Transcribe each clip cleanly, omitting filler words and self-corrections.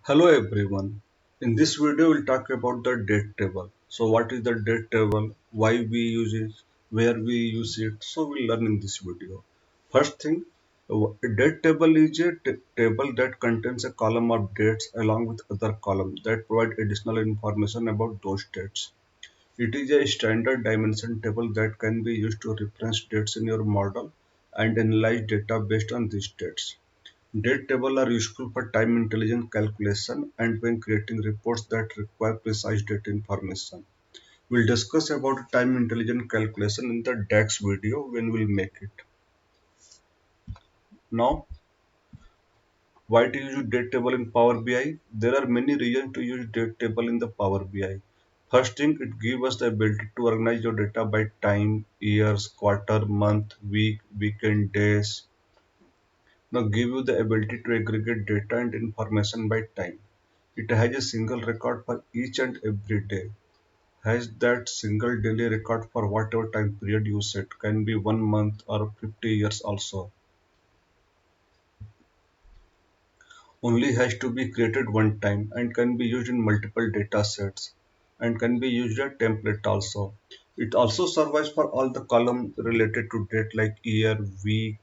Hello everyone. In this video we'll talk about the date table. So what is the date table, why we use it, where we use it. So we'll learn in this video. First thing, a date table is a table that contains a column of dates along with other columns that provide additional information about those dates. It is a standard dimension table that can be used to reference dates in your model and analyze data based on these dates. Date tables are useful for time intelligence calculation and when creating reports that require precise data information. We'll discuss about time intelligence calculation in the DAX video when we'll make it. Now, why to use date table in Power BI? There are many reasons to use date table in the Power BI. First thing, it gives us the ability to organize your data by time, years, quarter, month, week, weekend, days. Now give you the ability to aggregate data and information by time. It has a single record for each and every day. Has that single daily record for whatever time period you set. Can be 1 month or 50 years also. Only has to be created one time and can be used in multiple data sets and can be used as template also. It also survives for all the column related to date like year, week,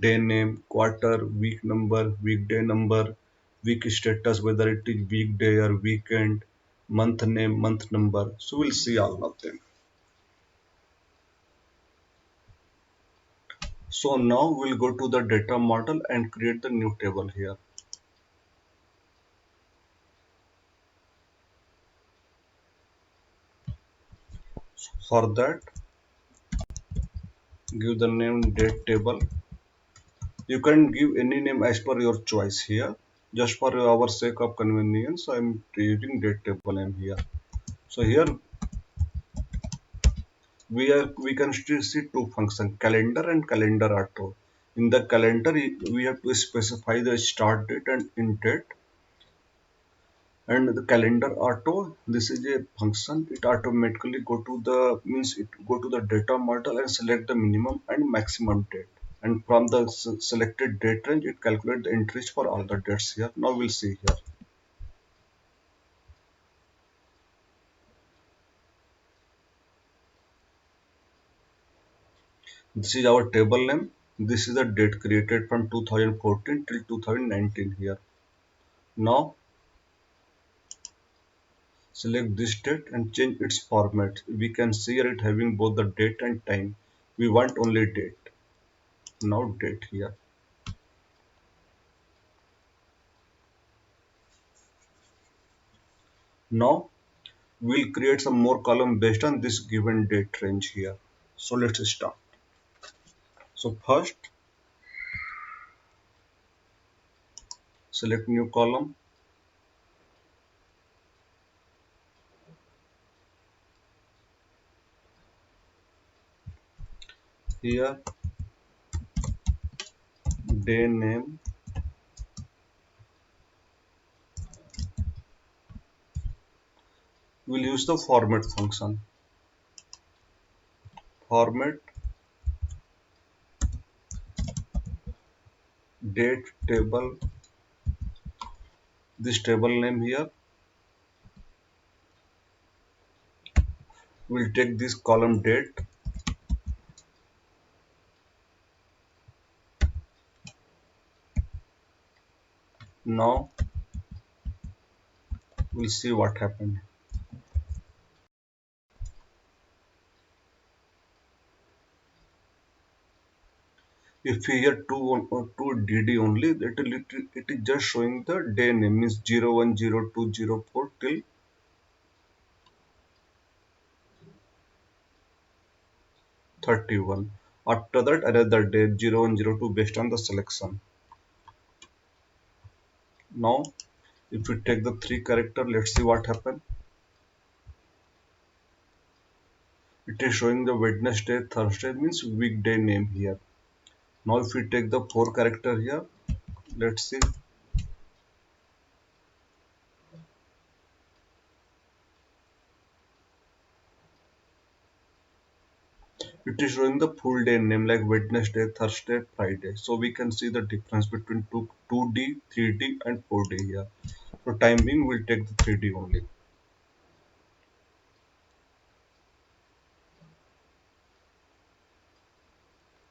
day name, quarter, week number, weekday number, week status, whether it is weekday or weekend, month name, month number. So we'll see all of them. So now we'll go to the data model and create the new table here. For that, give the name date table. You can give any name as per your choice here. Just for our sake of convenience, I'm using date table name here. So here we can still see two functions, calendar and calendar auto. In the calendar we have to specify the start date and end date, and the calendar auto, this is a function. It automatically go to the means it go to the data model and select the minimum and maximum date, and from the selected date range it calculate the entries for all the dates here. Now we'll see here. This is our table name. This is the date created from 2014 till 2019 here. Now select this date and change its format. We can see here it having both the date and time. We want only date. Now date here. Now we'll create some more column based on this given date range here. So let's start. So first select new column. Here day name. We'll use the format function. Format date table. This table name here. We'll take this column date. Now we'll see what happened. If we hear 2 DD only, it is just showing the day name, means 010204 till 31. After that another day 0102 based on the selection. Now if we take the 3 character, let's see what happened. It is showing the Wednesday, Thursday, means weekday name here. Now if we take the 4 character here, let's see. It is showing the full day name like Wednesday, Thursday, Friday. So we can see the difference between 2D, 3D and 4D here. For time being, we'll take the 3D only.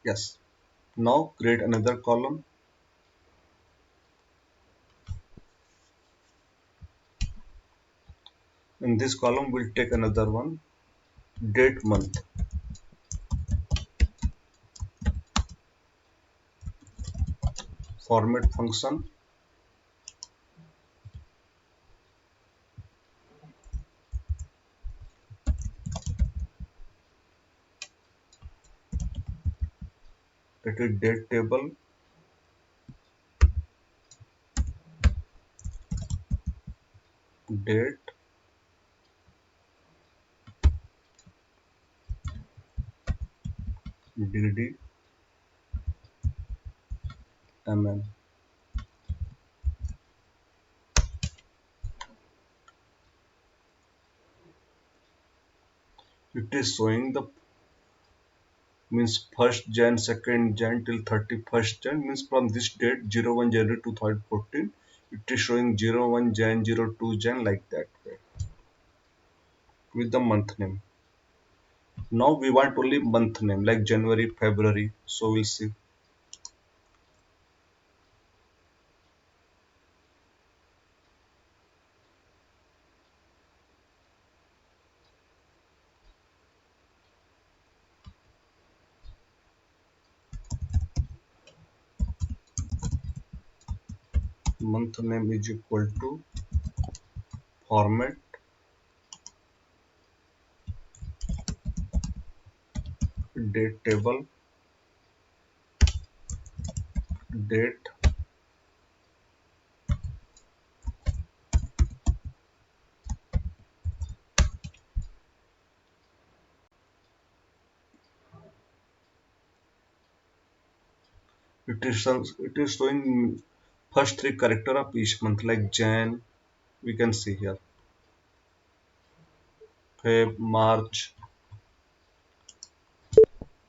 Yes. Now create another column. In this column, we'll take another one, date month. Format function, that is date table, date, dd, mm. It is showing the means 1st Jan, 2nd Jan till 31st Jan, means from this date 01 January 2014, it is showing 01 Jan, 02 Jan, like that way with the month name. Now we want only month name like January, February. So we'll see month name is equal to format, date table, date, it is showing first three character of each month like Jan, we can see here, Feb, March.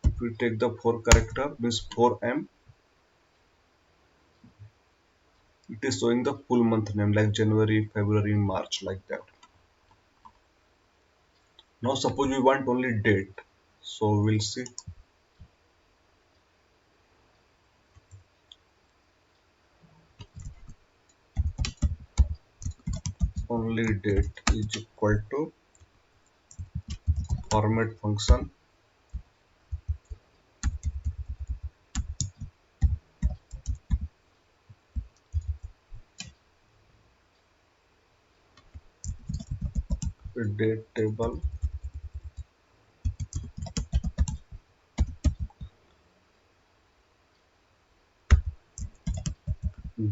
If we take the four character means 4M, it is showing the full month name like January, February, March, like that. Now suppose we want only date, so we'll see only date is equal to format function, date table,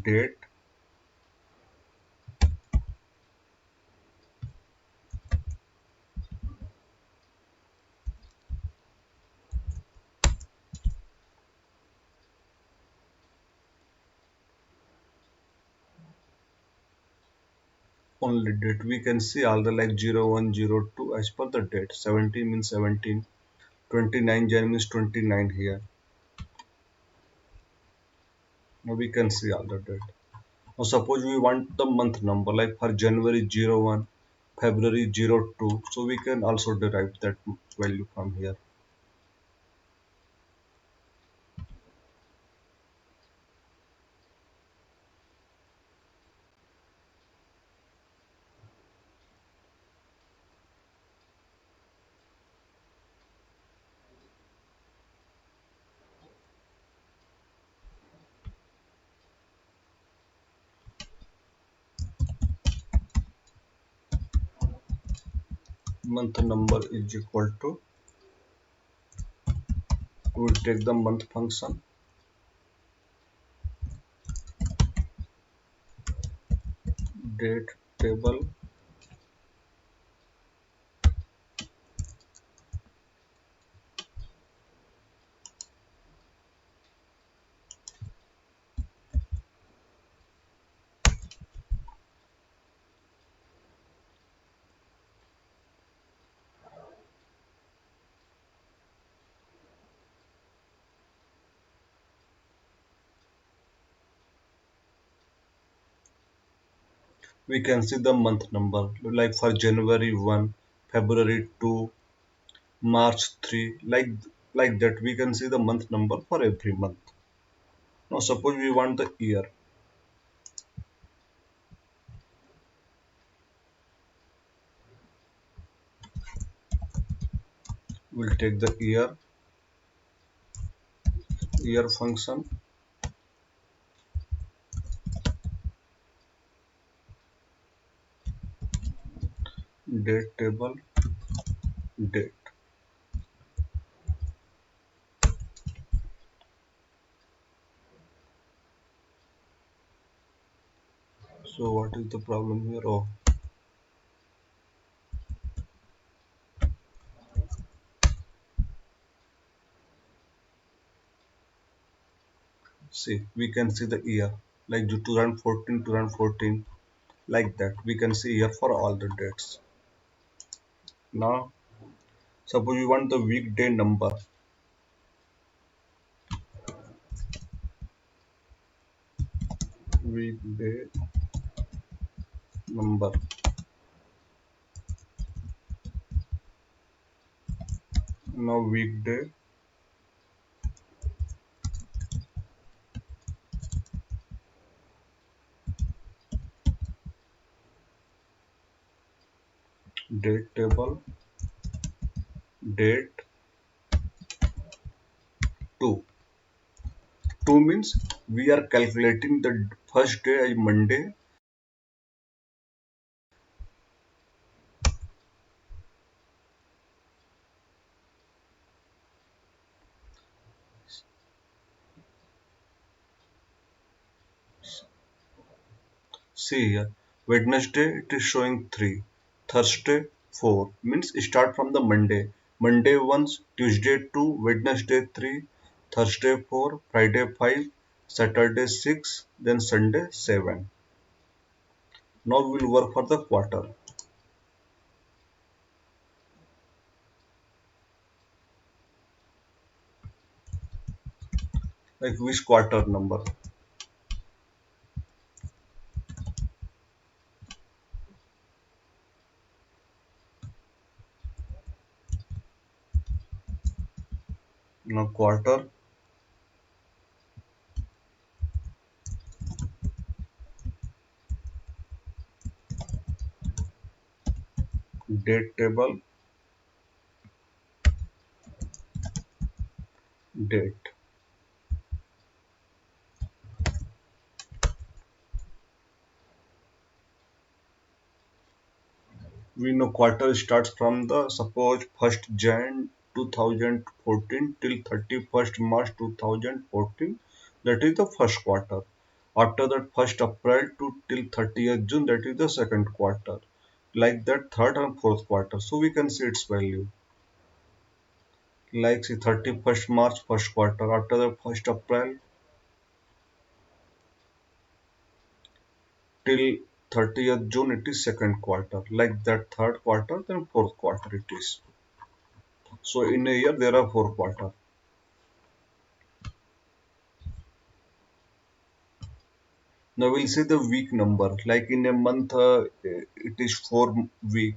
date, only date. We can see all the like 0102 as per the date. 17 means 17. 29 Jan means 29 here. Now we can see all the date. Now suppose we want the month number like for January 01, February 02. So we can also derive that value from here. Month number is equal to, we will take the month function, date table, We can see the month number like for January 1, February 2, March 3, like that we can see the month number for every month. Now suppose we want the year. We'll take the year function, date table, date. So what is the problem here? Oh, see, we can see the year like 2014, like that. We can see here for all the dates. Now, suppose we want the weekday number. Weekday number. Now weekday date table, date 2. 2 means we are calculating the first day is Monday. See here, Wednesday it is showing 3, Thursday 4 means start from the Monday. Monday 1, Tuesday 2, Wednesday 3, Thursday 4, Friday 5, Saturday 6, then Sunday 7. Now we will work for the quarter. Like which quarter number? Now quarter, date table, date. We know quarter starts from the suppose 1st Jan 2014 till 31st March 2014. That is the first quarter. After that 1st April to till 30th June, that is the second quarter. Like that third and fourth quarter. So we can see its value. Like see 31st March first quarter. After the 1st April till 30th June, it is second quarter. Like that third quarter, then fourth quarter it is. So in a year there are 4 quarters. Now we'll see the week number. Like in a month, it is 4 week.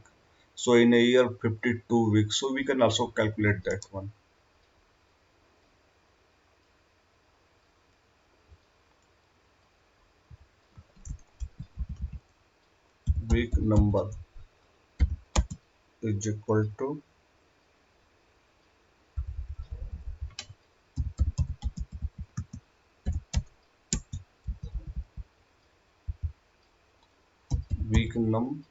So in a year, 52 weeks. So we can also calculate that one. Week number is equal to week num.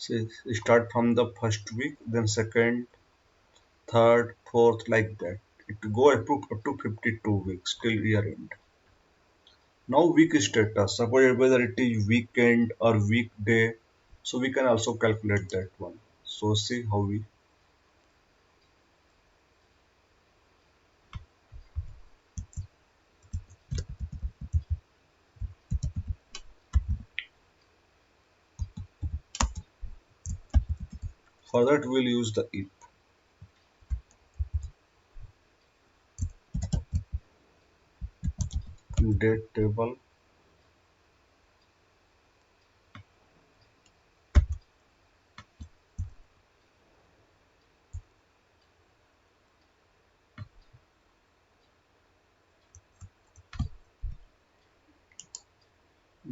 Say start from the first week, then second, third, fourth, like that. It go up to 52 weeks till year end. Now week status. Suppose whether it is weekend or weekday. So we can also calculate that one. So see how we, for that we'll use the if date table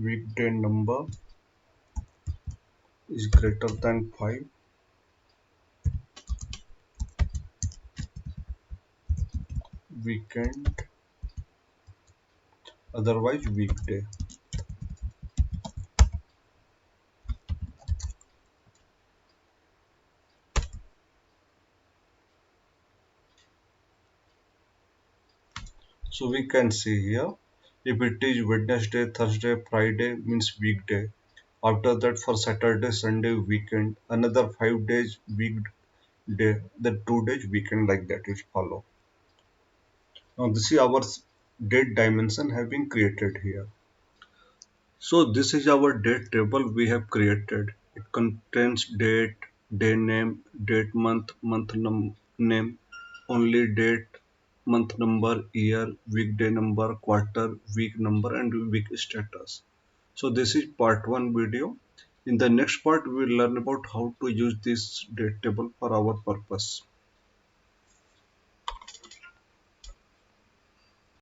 weekday number is greater than 5, weekend otherwise weekday. So we can see here, if it is Wednesday, Thursday, Friday means weekday. After that for Saturday, Sunday, weekend, another 5 days weekday, the 2 days weekend, like that is follow. Now this is our date dimension have been created here. So this is our date table we have created. It contains date, day name, date month, name, only date, month number, year, weekday number, quarter, week number, and week status. So this is part 1 video. In the next part we will learn about how to use this date table for our purpose.